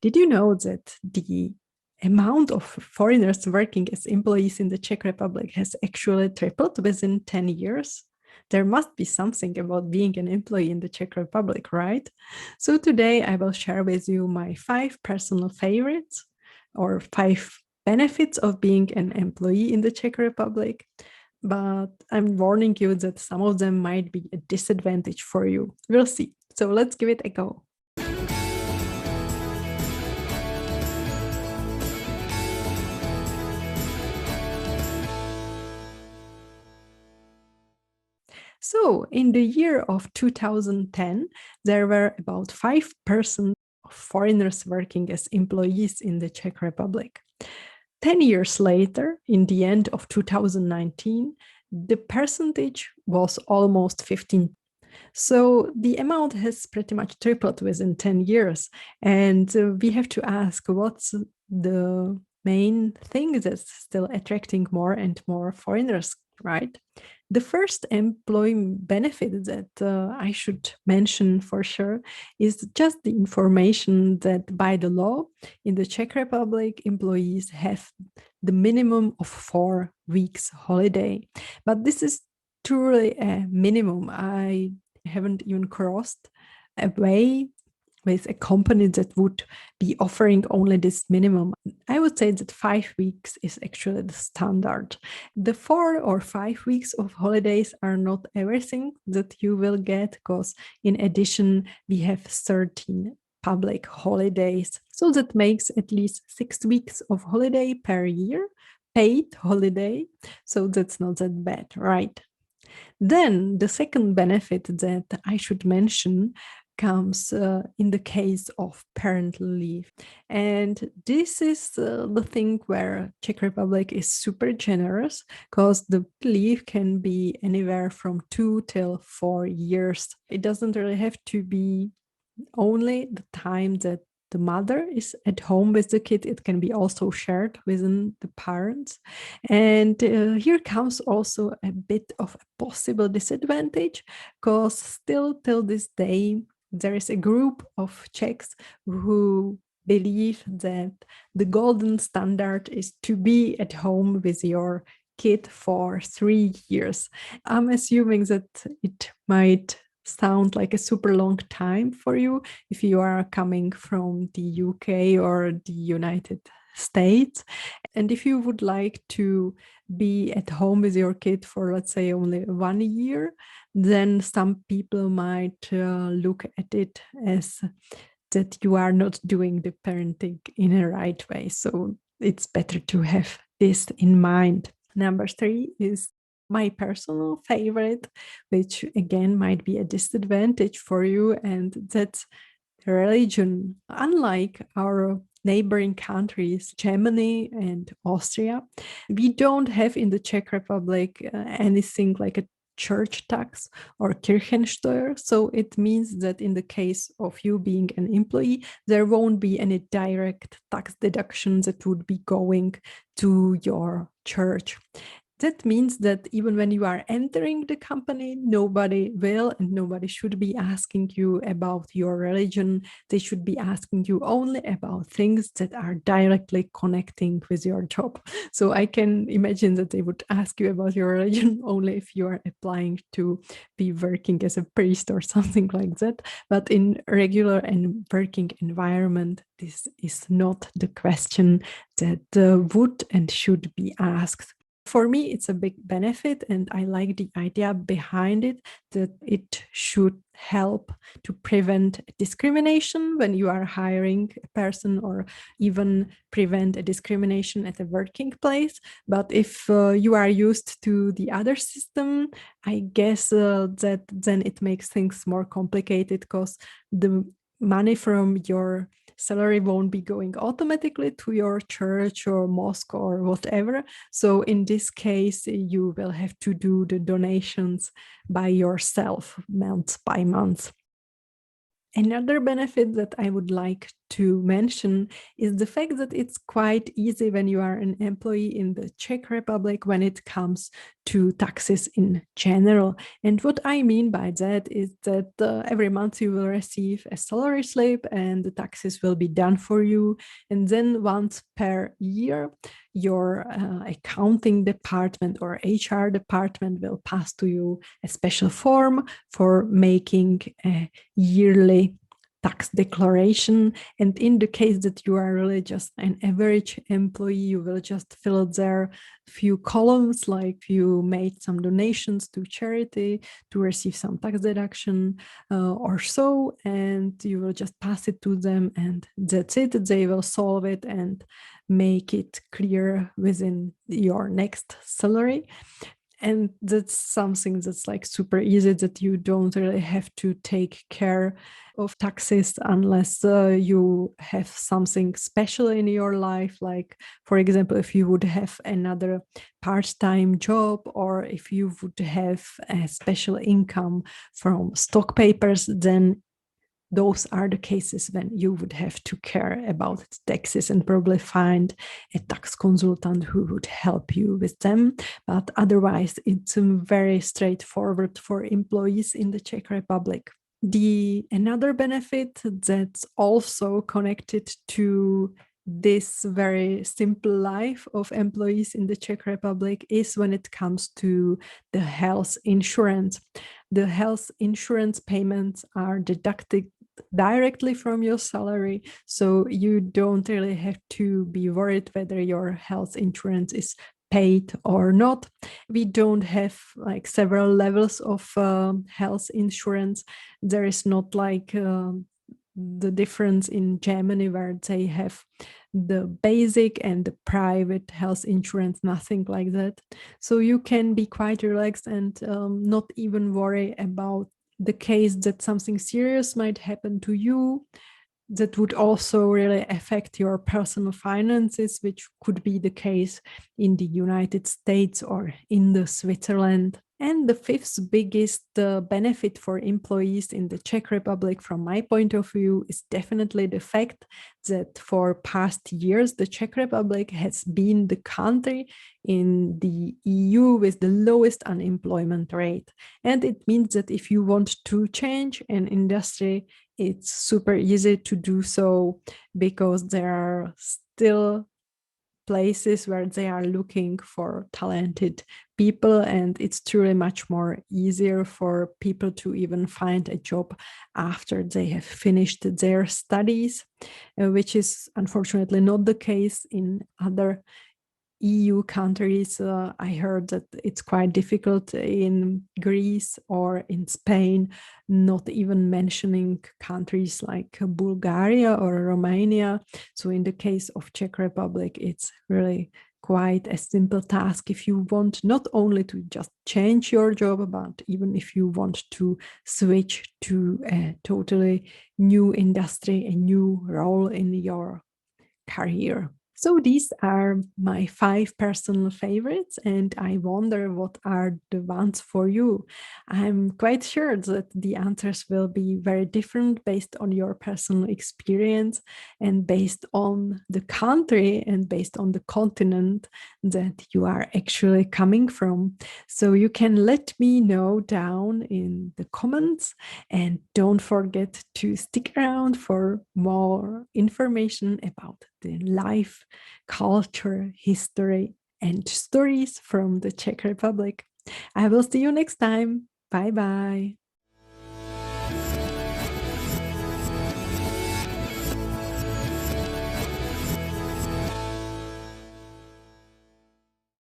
Did you know that the amount of foreigners working as employees in the Czech Republic has actually tripled within 10 years? There must be something about being an employee in the Czech Republic, right? So today I will share with you my 5 personal favorites or 5 benefits of being an employee in the Czech Republic. But I'm warning you that some of them might be a disadvantage for you. We'll see. So let's give it a go. So in the year of 2010, there were about 5% of foreigners working as employees in the Czech Republic. 10 years later, in the end of 2019, the percentage was almost 15%. So the amount has pretty much tripled within 10 years. And we have to ask, what's the main thing that's still attracting more and more foreigners, right? The first employee benefit that I should mention for sure is just the information that by the law in the Czech Republic, employees have the minimum of 4 weeks holiday. But this is truly a minimum. I haven't even crossed a way with a company that would be offering only this minimum. I would say that 5 weeks is actually the standard. The 4 or 5 weeks of holidays are not everything that you will get, because in addition, we have 13 public holidays. So that makes at least 6 weeks of holiday per year, paid holiday. So that's not that bad, right? Then the second benefit that I should mention comes in the case of parental leave. And this is the thing where Czech Republic is super generous, because the leave can be anywhere from 2 till 4 years. It doesn't really have to be only the time that the mother is at home with the kid. It can be also shared within the parents. And here comes also a bit of a possible disadvantage, because still till this day, there is a group of Czechs who believe that the golden standard is to be at home with your kid for 3 years. I'm assuming that it might sound like a super long time for you if you are coming from the UK or the United States. And if you would like to be at home with your kid for, let's say, only 1 year, then some people might look at it as that you are not doing the parenting in a right way. So it's better to have this in mind. Number 3 is my personal favorite, which again might be a disadvantage for you, and that's religion. Unlike our neighboring countries, Germany and Austria, we don't have in the Czech Republic anything like a church tax or Kirchensteuer. So it means that in the case of you being an employee, there won't be any direct tax deductions that would be going to your church. That means that even when you are entering the company, nobody will and nobody should be asking you about your religion. They should be asking you only about things that are directly connecting with your job. So I can imagine that they would ask you about your religion only if you are applying to be working as a priest or something like that. But in regular and working environment, this is not the question that would and should be asked. For me, it's a big benefit, and I like the idea behind it, that it should help to prevent discrimination when you are hiring a person, or even prevent a discrimination at a working place. But if you are used to the other system, I guess that then it makes things more complicated, because the money from your salary won't be going automatically to your church or mosque or whatever. So in this case, you will have to do the donations by yourself month by month. Another benefit that I would like to mention is the fact that it's quite easy when you are an employee in the Czech Republic when it comes to taxes in general. And what I mean by that is that every month you will receive a salary slip and the taxes will be done for you. And then once per year, your accounting department or HR department will pass to you a special form for making a yearly tax declaration. And in the case that you are really just an average employee, you will just fill there a few columns, like you made some donations to charity to receive some tax deduction or so, and you will just pass it to them, and that's it. They will solve it and make it clear within your next salary. And that's something that's like super easy, that you don't really have to take care of taxes unless you have something special in your life. Like, for example, if you would have another part-time job, or if you would have a special income from stock papers, then those are the cases when you would have to care about taxes and probably find a tax consultant who would help you with them. But otherwise, it's very straightforward for employees in the Czech Republic. Another benefit that's also connected to this very simple life of employees in the Czech Republic is when it comes to the health insurance. The health insurance payments are deducted directly from your salary, so you don't really have to be worried whether your health insurance is paid or not. We don't have like several levels of health insurance. There is not like the difference in Germany, where they have the basic and the private health insurance, nothing like that. So you can be quite relaxed and not even worry about the case that something serious might happen to you that would also really affect your personal finances, which could be the case in the United States or in the Switzerland. And the fifth biggest benefit for employees in the Czech Republic, from my point of view, is definitely the fact that for past years, the Czech Republic has been the country in the EU with the lowest unemployment rate. And it means that if you want to change an industry, it's super easy to do so, because there are still places where they are looking for talented people, and it's truly much more easier for people to even find a job after they have finished their studies, which is unfortunately not the case in other EU countries. I heard that it's quite difficult in Greece or in Spain, not even mentioning countries like Bulgaria or Romania. So in the case of Czech Republic, it's really quite a simple task if you want not only to just change your job, but even if you want to switch to a totally new industry, a new role in your career. So these are my 5 personal favorites, and I wonder what are the ones for you. I'm quite sure that the answers will be very different based on your personal experience and based on the country and based on the continent that you are actually coming from. So you can let me know down in the comments, and don't forget to stick around for more information about the life, culture, history, and stories from the Czech Republic. I will see you next time. Bye bye.